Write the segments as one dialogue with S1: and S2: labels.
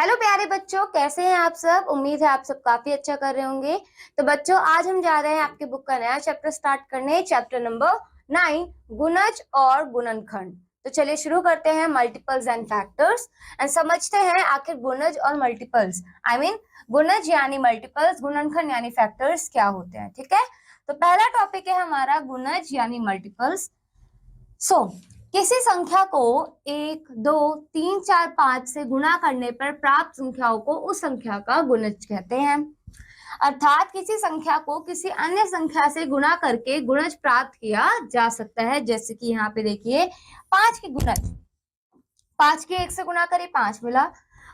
S1: Hello प्यारे बच्चों, कैसे हैं आप सब। उम्मीद है आप सब काफी अच्छा कर रहे होंगे। तो बच्चों, आज हम जा रहे हैं आपके बुक का नया चैप्टर स्टार्ट करने, चैप्टर नंबर 9, गुणज और गुणनखंड। तो चलिए शुरू करते हैं मल्टीपल्स एंड फैक्टर्स एंड समझते हैं आखिर गुणज और मल्टीपल्स गुणज यानी मल्टीपल्स, गुणनखंड यानी फैक्टर्स क्या होते हैं। ठीक है, तो पहला टॉपिक है हमारा गुणज यानी मल्टीपल्स। किसी संख्या को 1, 2, 3, 4, 5 से गुणा करने पर प्राप्त संख्याओं को उस संख्या का गुणज कहते हैं। अर्थात किसी संख्या को किसी अन्य संख्या से गुणा करके गुणज प्राप्त किया जा सकता है। जैसे कि यहाँ पे देखिए 5 के गुणज, 5 के 1 से गुणा करी 5 मिला,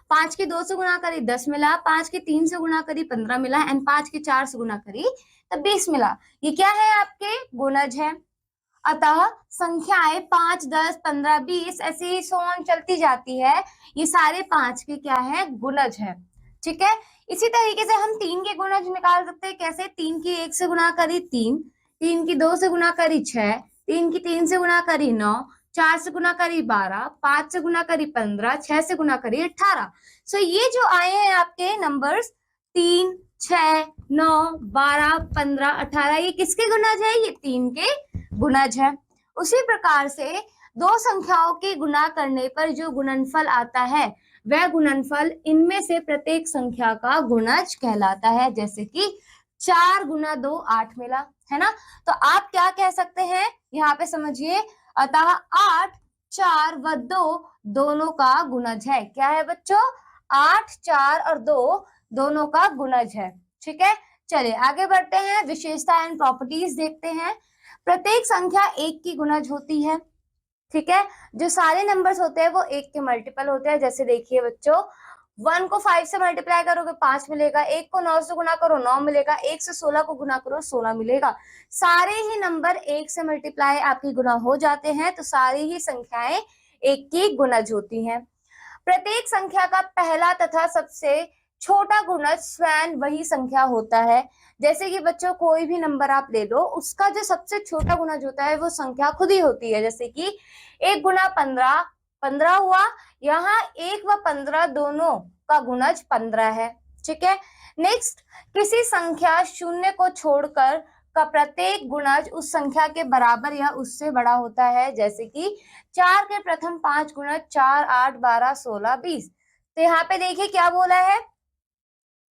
S1: 5 के 2 से गुणा करी 10 मिला, 5 के 3 से गुणा करी 15 मिला एंड 5 के 4 से गुणा करी तो 20 मिला। ये क्या है? आपके गुणज है। अतः संख्याएं 5, 10, 15, 20 ऐसी सोन चलती जाती है। ये सारे 5 के क्या है? गुणज है। ठीक है, इसी तरीके से हम 3 के गुणज निकाल सकते हैं। कैसे? 3 की 1 से गुणा करी 3, 3 की 2 से गुणा करी 6, 3 की 3 से गुणा करी 9, 4 से गुणा करी 12, 5 से गुणा करी 15, 6 से गुणा करी 18। सो ये जो आए हैं आपके नंबर्स 3, 6, 9, 12, 15, 18, ये किसके गुणज है? ये 3 के गुणज है। उसी प्रकार से दो संख्याओं के गुणा करने पर जो गुणनफल आता है वह गुणनफल इनमें से प्रत्येक संख्या का गुणज कहलाता है। जैसे कि 4 गुना 2 8 मिला, है ना। तो आप क्या कह सकते हैं यहाँ पे समझिए। अतः 8 4 व 2 दोनों का गुणज है। क्या है बच्चों? 8 4 और 2 दोनों का गुणज है। ठीक है, चलिए आगे बढ़ते हैं, विशेषता एंड प्रॉपर्टीज देखते हैं। प्रत्येक संख्या 1 की गुणज होती है। ठीक है, जो सारे नंबर्स होते हैं वो 1 के मल्टीपल होते हैं। जैसे देखिए बच्चों, 1 को 5 से मल्टीप्लाई करोगे 5 मिलेगा, 1 को 9 से गुणा करो 9 मिलेगा, 1 से 16 को गुणा करो 16 मिलेगा। सारे ही नंबर 1 से मल्टीप्लाई आपकी गुणा हो जाते हैं, तो सारी ही संख्याएं 1 की गुणज होती हैं। प्रत्येक संख्या का पहला तथा सबसे छोटा गुणज स्वयं वही संख्या होता है। जैसे कि बच्चों कोई भी नंबर आप ले लो, उसका जो सबसे छोटा गुणज होता है वो संख्या खुद ही होती है। जैसे कि 1 गुना 15 15 हुआ, यहाँ 1 व 15 दोनों का गुणज 15 है। ठीक है, नेक्स्ट, किसी संख्या शून्य को छोड़कर का प्रत्येक गुणज उस संख्या के बराबर या उससे बड़ा होता है। जैसे कि 4 के प्रथम 5 गुणज 4, 8, 12, 16, 20। तो यहाँ पे देखिए क्या बोला है,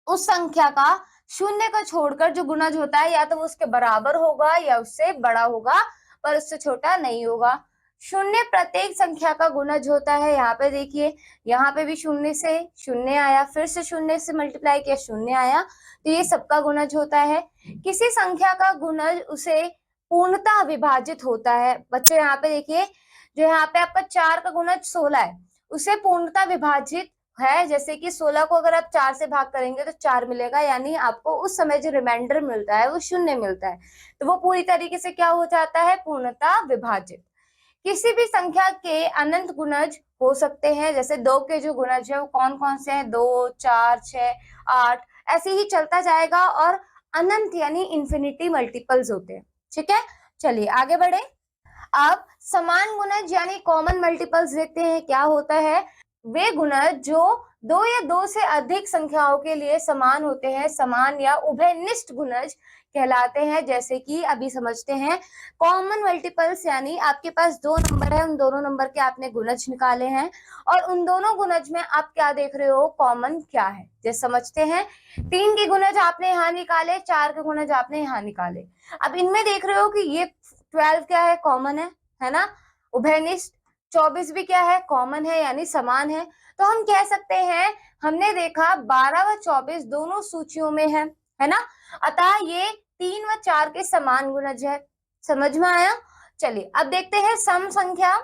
S1: उस संख्या का शून्य को छोड़कर जो गुणज होता है या तो वो उसके बराबर होगा या उससे बड़ा होगा, पर उससे छोटा नहीं होगा। शून्य प्रत्येक संख्या का गुणज होता है। यहाँ पे देखिए, यहाँ पे भी शून्य से शून्य आया, फिर से शून्य से मल्टीप्लाई किया शून्य आया, तो ये सबका गुणज होता है। किसी संख्या का गुणज उसे पूर्णतः विभाजित होता है। बच्चों यहाँ पे देखिए, जो यहाँ पे आपका 4 का गुणज 16 है, उसे पूर्णतः विभाजित है। जैसे कि 16 को अगर आप 4 से भाग करेंगे तो 4 मिलेगा, यानी आपको उस समय जो रिमाइंडर मिलता है वो शून्य मिलता है, तो वो पूरी तरीके से क्या हो जाता है? पूर्णतः विभाजित। किसी भी संख्या के अनंत गुणज हो सकते हैं। जैसे 2 के जो गुणज है वो कौन कौन से हैं? 2, 4, 6, 8, ऐसे ही चलता जाएगा और अनंत यानी इंफिनिटी मल्टीपल्स होते हैं। ठीक है, चलिए आगे बढ़े। अब समान गुणज यानी कॉमन मल्टीपल्स देखते हैं क्या होता है। वे गुणज जो 2 या 2 से अधिक संख्याओं के लिए समान होते हैं, समान या उभयनिष्ठ गुणज कहलाते हैं। जैसे कि अभी समझते हैं कॉमन मल्टीपल्स, यानी आपके पास 2 नंबर है, उन दोनों नंबर के आपने गुणज निकाले हैं और उन दोनों गुणज में आप क्या देख रहे हो? कॉमन क्या है। जैसे समझते हैं 3 के गुणज आपने यहाँ निकाले, 4 के गुणज आपने यहाँ निकाले। अब इनमें देख रहे हो कि ये 12 क्या है? कॉमन है ना, उभयनिष्ठ। 24 भी क्या है? कॉमन है, यानी समान है। तो हम कह सकते हैं, हमने देखा 12 व 24 दोनों सूचियों में है ना। अतः ये 3 व 4 के समान गुणज है। समझ में आया? चलिए अब देखते हैं सम संख्या,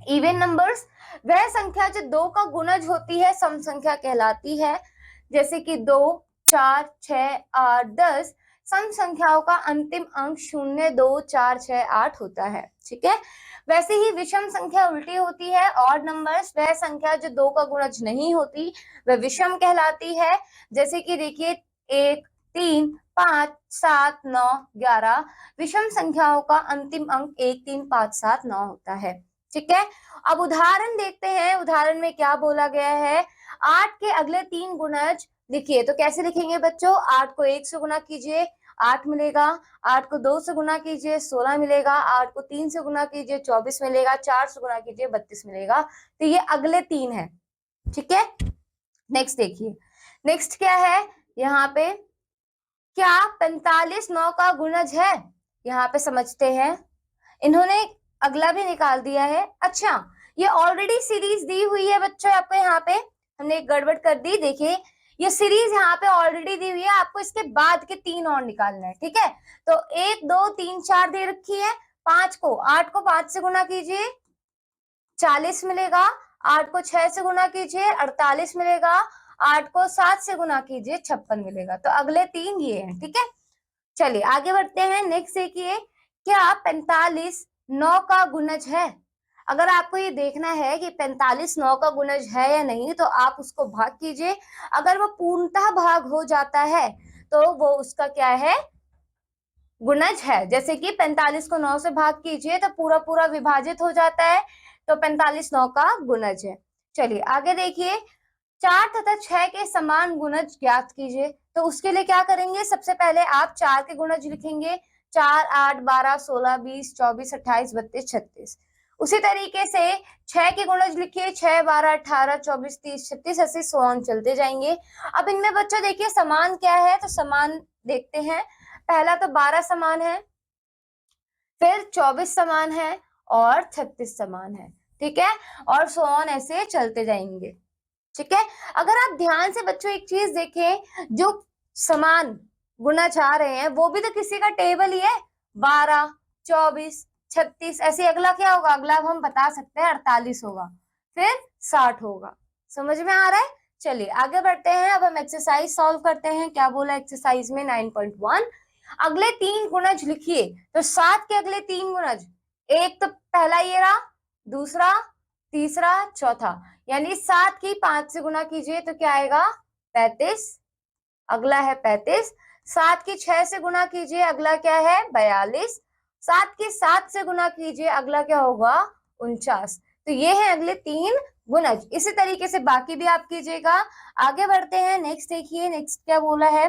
S1: इवन नंबर्स। वह संख्या जो 2 का गुणज होती है सम संख्या कहलाती है। जैसे कि 2, 4, 6, 8, 10। सम संख्याओं का अंतिम अंक 0, 2, 4, 6, 8 होता है। ठीक है, वैसे ही विषम संख्या उल्टी होती है। ऑड नंबर्स, वह संख्या जो 2 का गुणज नहीं होती वह विषम कहलाती है। जैसे कि देखिए 1, 3, 5, 7, 9, 11। विषम संख्याओं का अंतिम अंक 1, 3, 5, 7, 9 होता है। ठीक है, अब उदाहरण देखते हैं। उदाहरण में क्या बोला गया है। 8 के अगले 3 गुणज लिखिए। तो कैसे लिखेंगे बच्चों, 8 को 1 से गुना कीजिए 8 मिलेगा, 8 को 2 से गुना कीजिए 16 मिलेगा, 8 को 3 से गुना कीजिए 24 मिलेगा, 4 से गुना कीजिए 32 मिलेगा। तो ये अगले 3 है, ठीक है। नेक्स्ट देखिए, नेक्स्ट क्या है यहाँ पे, क्या 45 9 का गुणज है, यहाँ पे समझते हैं। इन्होंने अगला भी निकाल दिया है। अच्छा, ये ऑलरेडी सीरीज दी हुई है बच्चों आपको, यहाँ पे हमने एक गड़बड़ कर दी। देखिए ये सीरीज यहाँ पे ऑलरेडी दी हुई है, आपको इसके बाद के 3 और निकालना है, ठीक है। तो 1 2 3 4 दे रखी है, 8 को 5 से गुना कीजिए 40 मिलेगा, 8 को 6 से गुना कीजिए 48 मिलेगा, 8 को 7 से गुना कीजिए 56 मिलेगा। तो अगले 3 ये हैं, ठीक है। चलिए आगे बढ़ते हैं। नेक्स्ट देखिए, क्या 45 9 का गुणज है। अगर आपको ये देखना है कि 45 9 का गुणज है या नहीं, तो आप उसको भाग कीजिए। अगर वो पूर्णतः भाग हो जाता है तो वो उसका क्या है, गुणज है। जैसे कि 45 को 9 से भाग कीजिए तो पूरा पूरा विभाजित हो जाता है, तो 45 9 का गुणज है। चलिए आगे देखिए, 4 तथा 6 के समान गुणज ज्ञात कीजिए। तो उसके लिए क्या करेंगे, सबसे पहले आप 4 के गुणज लिखेंगे, 4 8 12 16 20 24 28 32 36। उसी तरीके से 6 के गुणज लिखिए, 6 12 18 24 30 36 80 100 चलते जाएंगे। अब इनमें बच्चों देखिए समान क्या है, तो समान देखते हैं। पहला तो 12 समान है, फिर 24 समान है और 36 समान है, ठीक है। और 100 ऐसे चलते जाएंगे, ठीक है। अगर आप ध्यान से बच्चों एक चीज देखें, जो समान गुना चाह रहे हैं वो भी तो किसी का टेबल ही है, 12 24 36। ऐसे अगला क्या होगा, अगला हम बता सकते हैं 48 होगा, फिर 60 होगा। समझ में आ रहा है। चलिए आगे बढ़ते हैं। अब हम एक्सरसाइज सॉल्व करते हैं। क्या बोला एक्सरसाइज में 9.1, अगले 3 गुणज लिखिए। तो 7 के अगले 3 गुणज, एक तो पहला ये रहा, दूसरा, तीसरा, चौथा। यानी 7 की 5 से गुना कीजिए तो क्या आएगा, 35। अगला है 35। 7 की 6 से गुना कीजिए, अगला क्या है, 42। 7 की 7 से गुना कीजिए, अगला क्या होगा, 49। तो ये है अगले 3 गुणज। इसी तरीके से बाकी भी आप कीजिएगा। आगे बढ़ते हैं। नेक्स्ट देखिए, नेक्स्ट क्या बोला है।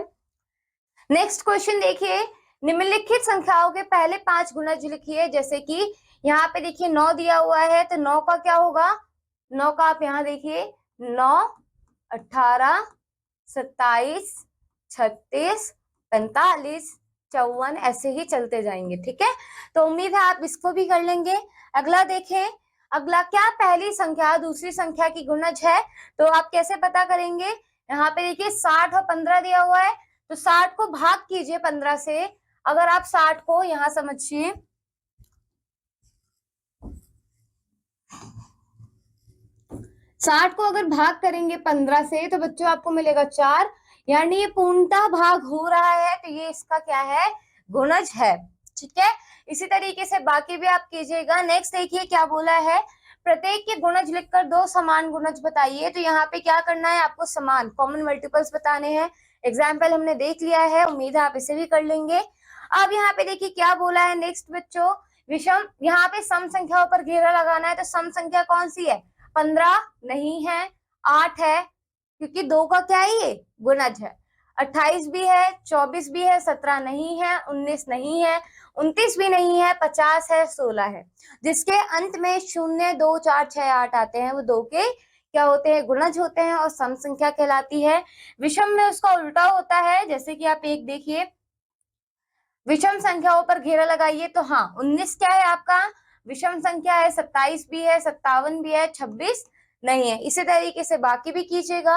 S1: नेक्स्ट क्वेश्चन देखिए, निम्नलिखित संख्याओं के पहले 5 गुणज लिखिए। जैसे कि यहाँ पे देखिए 9 दिया हुआ है, तो 9 का क्या होगा, 9 का आप यहाँ देखिए 9 18 27 36 45 54 ऐसे ही चलते जाएंगे, ठीक है। तो उम्मीद है आप इसको भी कर लेंगे। अगला देखें, अगला क्या पहली संख्या दूसरी संख्या की गुणज है। तो आप कैसे पता करेंगे, यहाँ पे देखिए 60 और 15 दिया हुआ है, तो 60 को भाग कीजिए 15 से। अगर आप 60 को यहाँ समझिए, साठ को अगर भाग करेंगे 15 से तो बच्चों आपको मिलेगा 4, यानी ये पूर्णतः भाग हो रहा है, तो ये इसका क्या है, गुणज है, ठीक है। इसी तरीके से बाकी भी आप कीजिएगा। नेक्स्ट देखिए क्या बोला है, प्रत्येक के गुणज लिखकर 2 समान गुणज बताइए। तो यहाँ पे क्या करना है, आपको समान कॉमन मल्टीपल्स बताने हैं। एग्जाम्पल हमने देख लिया है, उम्मीद है आप इसे भी कर लेंगे। अब यहाँ पे देखिए क्या बोला है नेक्स्ट बच्चों, विषम, यहाँ पे सम संख्याओं पर घेरा लगाना है। तो सम संख्या कौन सी है, 15 नहीं है, 8 है, क्योंकि 2 का क्या है, ये गुणज है। 28 भी है, 24 भी है, 17 नहीं है, 19 नहीं है, 29 भी नहीं है, 50 है, 16 है। जिसके अंत में 0 2 4 6 8 आते हैं, वो 2 के क्या होते हैं, गुणज होते हैं और सम संख्या कहलाती है। विषम में उसका उल्टा होता है। जैसे कि आप एक देखिए, विषम संख्याओं पर घेरा लगाइए। तो हाँ, 19 क्या है आपका विषम संख्या है, 27 भी है, 57 भी है, 26 नहीं है। इसी तरीके से बाकी भी कीजिएगा।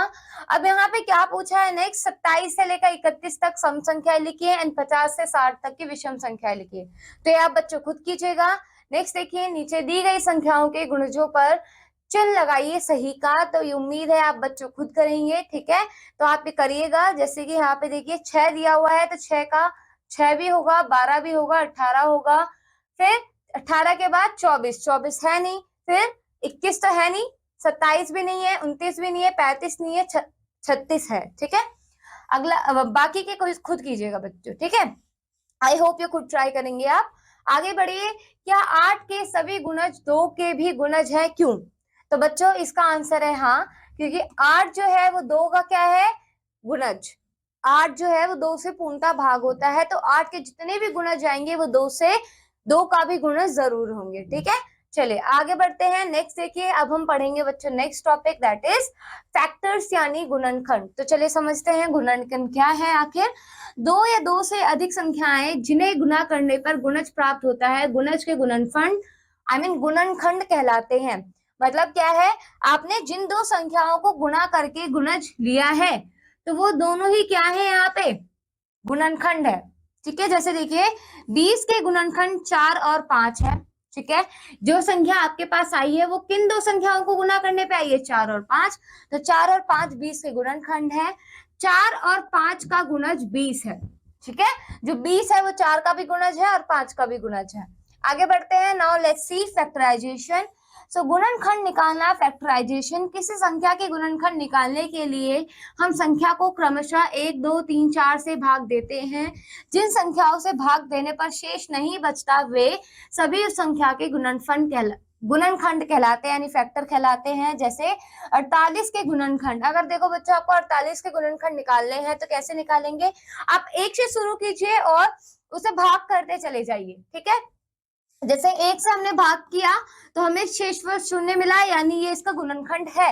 S1: अब यहाँ पे क्या पूछा है नेक्स्ट, 27 से लेकर 31 तक सम संख्या लिखिए एंड 50 से 60 तक की विषम संख्या लिखिए। तो ये आप बच्चों खुद कीजिएगा। नेक्स्ट देखिए, नीचे दी गई संख्याओं के गुणजों पर चिन्ह लगाइए सही का। तो ये उम्मीद है आप बच्चों खुद करेंगे, ठीक है। तो आप ये करिएगा। जैसे कि यहाँ पे देखिए 6 दिया हुआ है, तो 6 का 6 भी होगा, 12 भी होगा, 18 होगा, फिर 18 के बाद 24, 24 है नहीं, फिर 21 तो है नहीं, 27 भी नहीं है, 29 भी नहीं है, 35 नहीं है, 36 है, ठीक है। अगला बाकी के खुद कीजिएगा बच्चों, ठीक है। आई होप ये खुद ट्राई करेंगे आप। आगे बढ़िए, क्या 8 के सभी गुणज 2 के भी गुणज है, क्यों। तो बच्चों इसका आंसर है हाँ, क्योंकि 8 जो है वो 2 का क्या है, गुणज। 8 जो है वो 2 से पूर्णतः भाग होता है, तो 8 के जितने भी गुणज आएंगे वो 2 का भी गुणज जरूर होंगे। ठीक है, चलिए आगे बढ़ते हैं। नेक्स्ट देखिए, अब हम पढ़ेंगे बच्चों next topic, that is factors यानी गुणनखंड। तो चलिए समझते हैं गुणनखंड क्या है। आखिर 2 या 2 से अधिक संख्याएं जिन्हें गुणा करने पर गुणज प्राप्त होता है, गुणज के गुणनखंड गुणनखंड कहलाते हैं। मतलब क्या है, आपने जिन 2 संख्याओं को गुणा करके गुणज लिया है तो वो दोनों ही क्या है, यहाँ पे गुणनखंड है। ठीक है, जैसे देखिए 20 के गुणनखंड 4 और 5 है। ठीक है, जो संख्या आपके पास आई है वो किन 2 संख्याओं को गुणा करने पे आई है, 4 और 5। तो 4 और 5 20 के गुणनखंड है। 4 और 5 का गुणज 20 है। ठीक है, जो 20 है वो 4 का भी गुणज है और 5 का भी गुणज है। आगे बढ़ते हैं। Now let's see factorization. So गुणनखंड निकालना, फैक्टराइजेशन। किसी संख्या के गुणनखंड निकालने के लिए हम संख्या को क्रमशः 1, 2, 3, 4 से भाग देते हैं। जिन संख्याओं से भाग देने पर शेष नहीं बचता वे सभी उस संख्या के गुणनखंड कहलाते हैं, यानी फैक्टर कहलाते हैं। जैसे 48 के गुणनखंड, अगर देखो बच्चों आपको 48 के गुणनखंड निकालने हैं तो कैसे निकालेंगे, आप 1 से शुरू कीजिए और उसे भाग करते चले जाइए। ठीक है, जैसे 1 से हमने भाग किया तो हमें शेषवश 0 मिला, यानी ये इसका गुणनखंड है।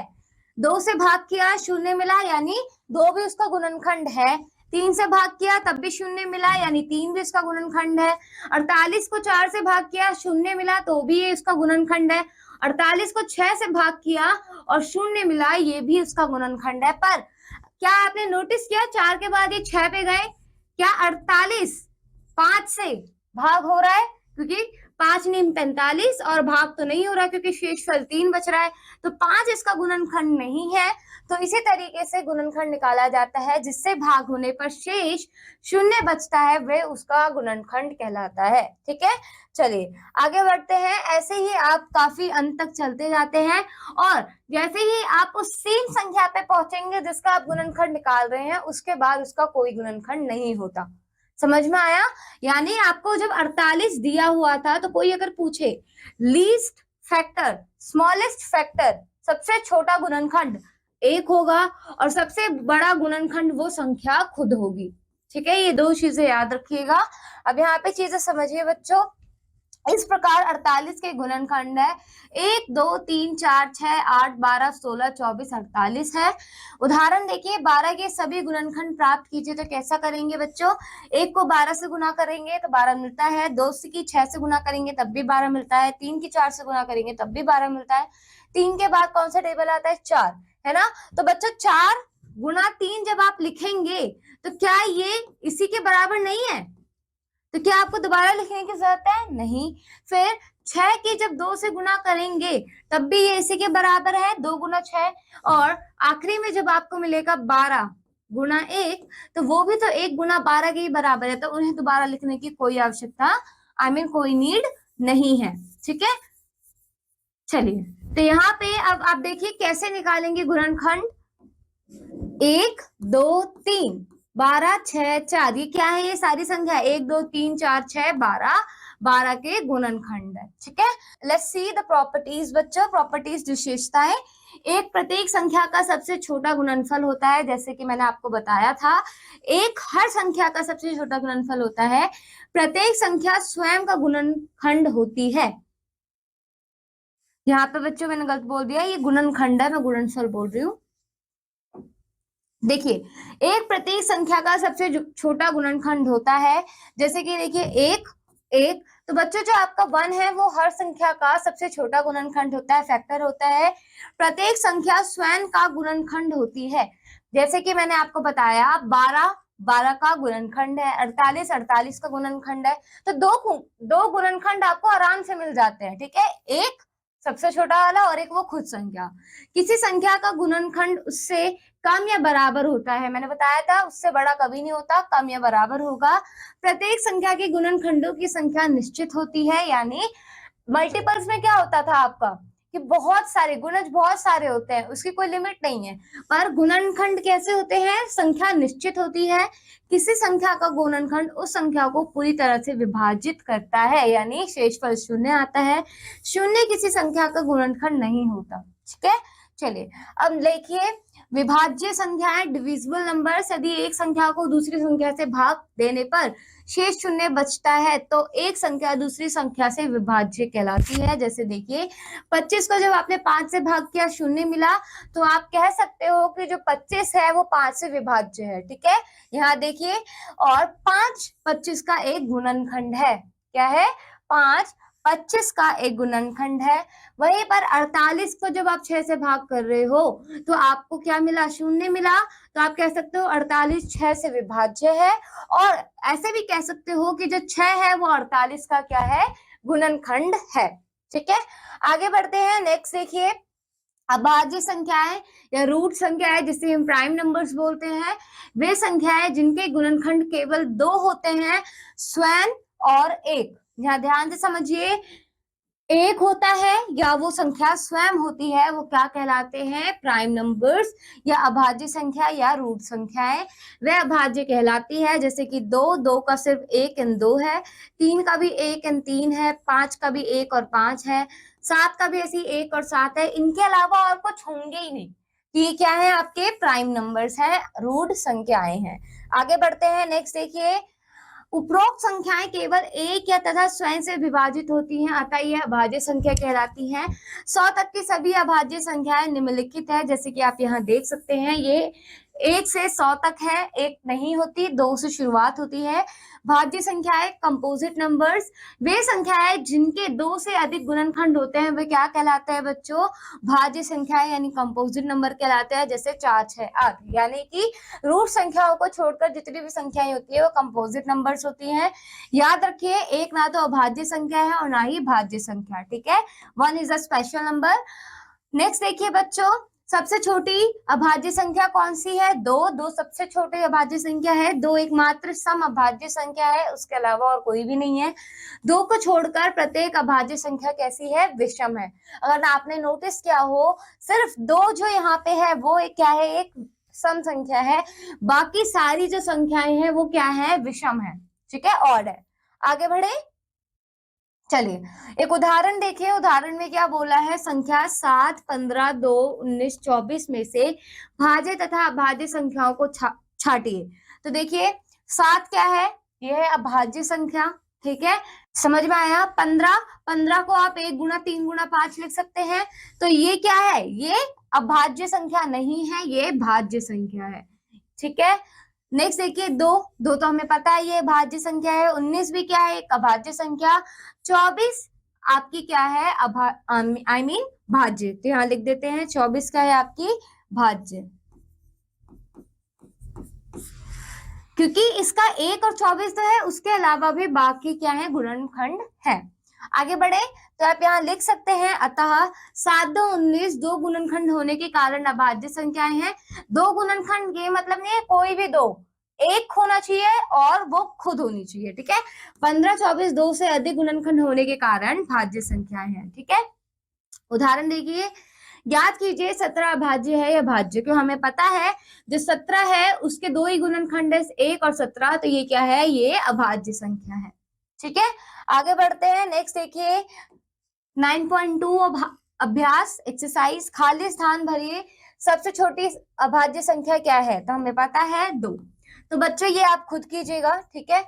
S1: 2 से भाग किया 0 मिला, यानी 2 भी उसका गुणनखंड है। 3 से भाग किया तब भी 0 मिला, यानी 3 भी इसका गुणनखंड है। 48 को 4 से भाग किया 0 मिला, तो भी ये इसका गुणनखंड है। 48 को 6 से भाग किया और 0 मिला, ये भी इसका गुणनखंड है। पर क्या आपने नोटिस किया, 4 के बाद ये 6 पे गए, क्या 48 5 से भाग हो रहा है, क्योंकि 5 नीम 45 और भाग तो नहीं हो रहा क्योंकि शेषफल 3 बच रहा है, तो 5 इसका गुणनखंड नहीं है। तो इसी तरीके से गुणनखंड निकाला जाता है, जिससे भाग होने पर शेष 0 बचता है वह उसका गुणनखंड कहलाता है। ठीक है, चलिए आगे बढ़ते हैं। ऐसे ही आप काफी अंत तक चलते जाते हैं और जैसे ही आप उस सेम संख्या पे पहुंचेंगे जिसका आप गुणनखंड निकाल रहे हैं, उसके बाद उसका कोई गुणनखंड नहीं होता। समझ में आया? यानी आपको जब 48 दिया हुआ था तो कोई अगर पूछे लीस्ट फैक्टर, स्मॉलेस्ट फैक्टर, सबसे छोटा गुणनखंड 1 होगा और सबसे बड़ा गुणनखंड वो संख्या खुद होगी। ठीक है, ये 2 चीजें याद रखिएगा। अब यहाँ पे चीजें समझिए बच्चों। इस प्रकार 48 के गुणनखंड है 1, 2, 3, 4, 6, 8, 12, 16, 24, 48 है। उदाहरण देखिए, 12 के सभी गुणनखंड प्राप्त कीजिए तो कैसा करेंगे बच्चों, 1 को 12 से गुना करेंगे तो 12 मिलता है, 2 की 6 से गुना करेंगे तब भी 12 मिलता है, 3 की 4 से गुना करेंगे तब भी 12 मिलता है। 3 के बाद कौन सा टेबल आता है, 4, है ना। तो बच्चों 4 गुना 3 जब आप लिखेंगे तो क्या ये इसी के बराबर नहीं है, तो क्या आपको दोबारा लिखने की जरूरत है, नहीं। फिर 6 की जब 2 से गुना करेंगे तब भी ये इसी के बराबर है, 2 गुना 6। और आखिरी में जब आपको मिलेगा 12 गुना 1, तो वो भी तो 1 गुना 12 के ही बराबर है, तो उन्हें दोबारा लिखने की कोई आवश्यकता कोई नीड नहीं है। ठीक है, चलिए तो यहाँ पे अब आप देखिए कैसे निकालेंगे गुणनखंड। 1, 2, 3, 12, 6, 4, ये क्या है, ये सारी संख्या 1, 2, 3, 4, 6, 12, 12 के गुणनखंड है। ठीक है, लेट्स सी द प्रॉपर्टीज बच्चों। प्रॉपर्टीज, विशेषताएं। एक प्रत्येक संख्या का सबसे छोटा गुणनफल होता है, जैसे कि मैंने आपको बताया था, एक हर संख्या का सबसे छोटा गुणनफल होता है। प्रत्येक संख्या स्वयं का गुणनखंड होती है। यहाँ पे बच्चों मैंने गलत बोल दिया, ये गुणनखंड है, मैं गुणनफल बोल रही हूँ। देखिए, एक प्रत्येक संख्या का सबसे छोटा गुणनखंड होता है, जैसे कि देखिए 1, तो बच्चों जो आपका 1 है वो हर संख्या का सबसे छोटा गुणनखंड होता है, फैक्टर होता है। प्रत्येक संख्या स्वयं का गुणनखंड होती है, जैसे कि मैंने आपको बताया 12 का गुणनखंड है, 48 का गुणनखंड है। तो दो गुणनखंड आपको आराम से मिल जाते हैं। ठीक है, एक सबसे छोटा वाला और एक वो खुद संख्या। किसी संख्या का गुणनखंड उससे कम या बराबर होता है, मैंने बताया था उससे बड़ा कभी नहीं होता, कम या बराबर होगा। प्रत्येक संख्या के गुणनखंडों की संख्या निश्चित होती है, यानी मल्टीपल्स में क्या होता था आपका कि बहुत सारे गुणज बहुत सारे होते हैं, उसकी कोई लिमिट नहीं है। पर गुणनखंड कैसे होते हैं, संख्या निश्चित होती है। किसी संख्या का गुणनखंड उस संख्या को पूरी तरह से विभाजित करता है, यानी शेषफल 0 आता है। 0 किसी संख्या का गुणनखंड नहीं होता। ठीक है, चलिए अब देखिए, विभाज्य संख्याएं डिविजिबल नंबर्स, यदि एक संख्या को दूसरी संख्या से भाग देने पर शेष शून्य बचता है तो एक संख्या दूसरी संख्या से विभाज्य कहलाती है। जैसे देखिए 25 को जब आपने 5 से भाग किया, शून्य मिला, तो आप कह सकते हो कि जो 25 है वो 5 से विभाज्य है। ठीक है, यहाँ देखिए, और 5 25 का एक गुणनखंड है। क्या है? 5 25 का एक गुणनखंड है। वहीं पर 48 को जब आप 6 से भाग कर रहे हो तो आपको क्या मिला? शून्य मिला। तो आप कह सकते हो 48 6 से विभाज्य है। और ऐसे भी कह सकते हो कि जो 6 है वो 48 का क्या है? गुणनखंड है। ठीक है, आगे बढ़ते हैं। नेक्स्ट देखिए, अभाज्य संख्याएं या रूट संख्याएं जिसे हम प्राइम नंबर्स बोलते हैं, वे संख्याएं जिनके गुणनखंड केवल 2 होते हैं, स्वयं और एक। यहाँ ध्यान से समझिए, एक होता है या वो संख्या स्वयं होती है, वो क्या कहलाते हैं? प्राइम नंबर्स या अभाज्य संख्या या रूट संख्याएं, वह अभाज्य कहलाती है। जैसे कि 2 का सिर्फ 1 और 2 है, 3 का भी 1 और 3 है, 5 का भी 1 और 5 है, 7 का भी ऐसी 1 और 7 है। इनके अलावा और कुछ होंगे ही नहीं। ये क्या है? आपके प्राइम नंबर्स है, रूट संख्याएं हैं। आगे बढ़ते हैं। नेक्स्ट देखिए, उपरोक्त संख्याएं केवल एक या तथा स्वयं से विभाजित होती हैं, अतः यह अभाज्य संख्या कहलाती हैं। 100 तक की सभी अभाज्य संख्याएं निम्नलिखित है। जैसे कि आप यहाँ देख सकते हैं, ये 1 से 100 तक है, 1 नहीं होती, 2 से शुरुआत होती है। भाज्य संख्याएं कंपोजिट नंबर्स, वे संख्याएं जिनके 2 से अधिक गुणनखंड होते हैं वे क्या कहलाते हैं बच्चों? भाज्य संख्याएं यानी कंपोजिट नंबर कहलाते हैं। जैसे 4 6 8, यानी कि रूट संख्याओं को छोड़कर जितनी भी संख्याएं होती है वो कंपोजिट नंबर्स होती हैं। याद रखिए, एक ना तो अभाज्य संख्या है और ना ही भाज्य संख्या। ठीक है, 1 is a special number. Next देखिए बच्चों, सबसे छोटी अभाज्य संख्या कौन सी है? 2 सबसे छोटी अभाज्य संख्या है। 2 एकमात्र सम अभाज्य संख्या है, उसके अलावा और कोई भी नहीं है। 2 को छोड़कर प्रत्येक अभाज्य संख्या कैसी है? विषम है। अगर आपने नोटिस किया हो, सिर्फ 2 जो यहाँ पे है वो क्या है? एक सम संख्या है, बाकी सारी जो संख्याएं हैं वो क्या है? विषम है। ठीक है, ऑड है। आगे बढ़े, चलिए एक उदाहरण देखिए। उदाहरण में क्या बोला है? संख्या 7 15 2 19 24 में से भाज्य तथा अभाज्य संख्याओं को छाटिए। तो देखिए 7 क्या है? यह है अभाज्य संख्या। ठीक है, समझ में आया? 15 को आप 1 गुना 3 गुना 5 लिख सकते हैं। तो ये क्या है? ये अभाज्य संख्या नहीं है, ये भाज्य संख्या है। ठीक है, नेक्स्ट देखिए, 2 तो हमें पता है ये भाज्य संख्या है। 19 भी क्या है? एक अभाज्य संख्या। 24 आपकी क्या है? भाज्य। तो यहाँ लिख देते हैं 24 का है आपकी भाज्य, क्योंकि इसका 1 और 24 तो है, उसके अलावा भी बाकी क्या है? गुणनखंड है। आगे बढ़े तो आप यहाँ लिख सकते हैं, अतः 7 2 19 2 गुणनखंड होने के कारण अभाज्य संख्याएं हैं। 2 गुणनखंड ये मतलब नहीं है कोई भी 2, एक होना चाहिए और वो खुद होनी चाहिए। ठीक है, 15 24 2 से अधिक गुणनखंड होने के कारण भाज्य संख्याएं हैं। ठीक है, उदाहरण देखिए, ज्ञात कीजिए 17 अभाज्य है या भाज्य। क्यों? हमें पता है जो 17 है उसके 2 ही गुणनखंड है, 1 और 17, तो ये क्या है? ये अभाज्य संख्या है। ठीक है, आगे बढ़ते हैं। नेक्स्ट देखिए 9.2 अभ्यास एक्सरसाइज, खाली स्थान भरिए। सबसे छोटी अभाज्य संख्या क्या है? तो हमें पता है 2। तो बच्चों ये आप खुद कीजिएगा। ठीक है,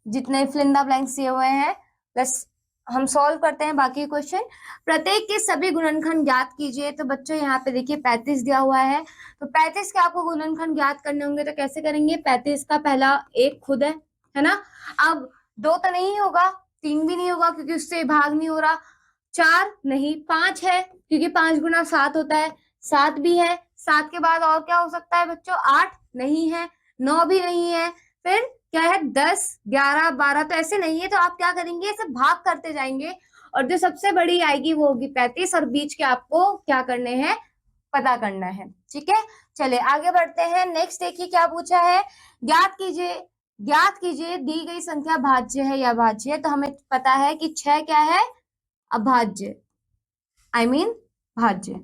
S1: जितने फिल इन द ब्लैंक्स दिए हुए हैं बस हम सॉल्व करते हैं बाकी क्वेश्चन। प्रत्येक के सभी गुणनखंड ज्ञात कीजिए। तो बच्चों यहाँ पे देखिए 35 दिया हुआ है, तो 35 के आपको गुणनखंड ज्ञात करने होंगे। तो कैसे करेंगे? 35 का पहला 1 खुद है ना? अब 2 तो नहीं होगा, 3 भी नहीं होगा क्योंकि उससे भाग नहीं हो रहा, 4 नहीं, 5 है क्योंकि 5 गुना 7 होता है, 7 भी है। 7 के बाद और क्या हो सकता है बच्चों? 8 नहीं है, 9 भी नहीं है, फिर क्या है? 10 11 12, तो ऐसे नहीं है। तो आप क्या करेंगे? ऐसे भाग करते जाएंगे और जो सबसे बड़ी आएगी वो होगी 35 और बीच के आपको क्या करने हैं? पता करना है। ठीक है, चलिए आगे बढ़ते हैं। नेक्स्ट देखिए क्या पूछा है? ज्ञात कीजिए दी गई संख्या भाज्य है या भाज्य है। तो हमें पता है कि 6 क्या है? अभाज्य, भाज्य।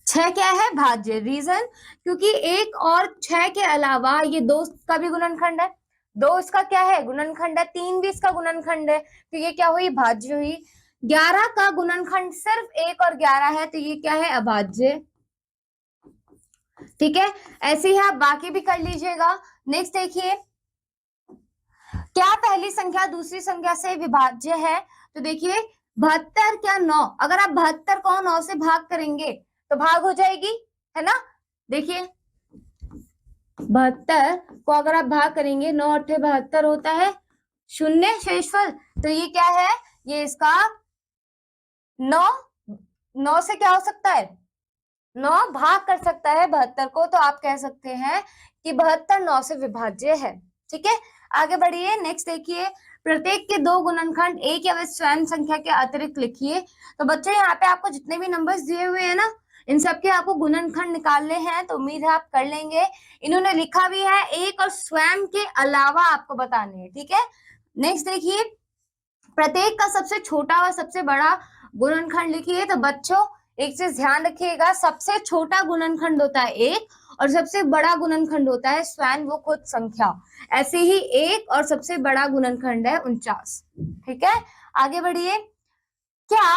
S1: 6 क्या है? भाज्य। रीजन, क्योंकि 1 और 6 के अलावा ये 2 का भी गुणनखंड है, 2 इसका क्या है? गुणनखंड है, 3 भी इसका गुणनखंड है, तो ये क्या हुई? भाज्य हुई। 11 का गुणनखंड सिर्फ 1 और 11 है, तो ये क्या है? अभाज्य। ठीक है, ऐसे ही आप बाकी भी कर लीजिएगा। नेक्स्ट देखिए, क्या पहली संख्या दूसरी संख्या से विभाज्य है? तो देखिए 72 क्या 9, अगर आप 72 को 9 से भाग करेंगे तो भाग हो जाएगी, है ना। देखिए 72 को अगर आप भाग करेंगे 9 अट्ठे 72 होता है, शून्य शेषफल, तो ये क्या है, ये इसका 9 से क्या हो सकता है, 9 भाग कर सकता है 72 को, तो आप कह सकते हैं कि 72 9 से विभाज्य है। ठीक है, आगे बढ़िए। नेक्स्ट देखिए, प्रत्येक के दो गुणनखंड एक या स्वयं संख्या के अतिरिक्त लिखिए। तो बच्चों यहाँ पे आपको जितने भी नंबर्स दिए हुए हैं ना, इन सब के आपको गुणनखंड निकालने हैं, तो उम्मीद है आप कर लेंगे। इन्होंने लिखा भी है एक और स्वयं के अलावा आपको बताने हैं। ठीक है, नेक्स्ट देखिए, प्रत्येक का सबसे छोटा और सबसे बड़ा गुणनखंड लिखिए। तो बच्चों एक चीज ध्यान रखिएगा, सबसे छोटा गुणनखंड होता है एक और सबसे बड़ा गुणनखंड होता है स्वयं वो खुद संख्या। ऐसे ही एक और सबसे बड़ा गुणनखंड है 49। ठीक है, आगे बढ़िए। क्या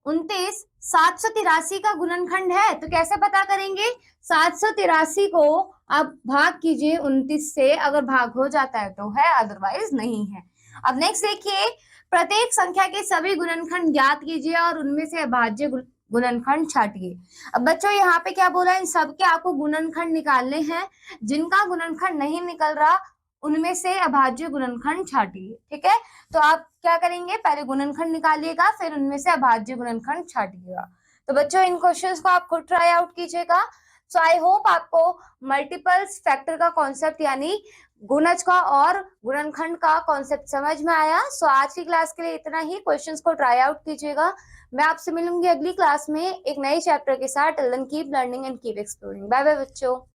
S1: 29 783 का गुणनखंड है? तो कैसे पता करेंगे, 783 को आप भाग कीजिए 29 से, अगर भाग हो जाता है तो है, अदरवाइज नहीं है। अब नेक्स्ट देखिए, प्रत्येक संख्या के सभी गुणनखंड ज्ञात कीजिए और उनमें से अभाज्य गुणनखंड छाटिए। अब बच्चों यहाँ पे क्या बोला, इन सबके आपको गुणनखंड निकालने हैं, जिनका गुणनखंड नहीं निकल रहा उनमें से अभाज्य गुणनखंड छाटिए। ठीक है, तो आप क्या करेंगे, पहले गुणनखंड निकालिएगा, फिर उनमें से अभाज्य गुणनखंड छाटिएगा। तो बच्चों इन क्वेश्चंस को आप खुद ट्राई आउट कीजिएगा। सो आई होप आपको मल्टीपल्स फैक्टर का कॉन्सेप्ट यानी गुणज का और गुणनखंड का कॉन्सेप्ट समझ में आया। सो आज की क्लास के लिए इतना ही, क्वेश्चंस को ट्राई आउट कीजिएगा। मैं आपसे मिलूंगी अगली क्लास में एक नए चैप्टर के साथ। Till then keep learning and keep exploring. Bye bye बच्चों।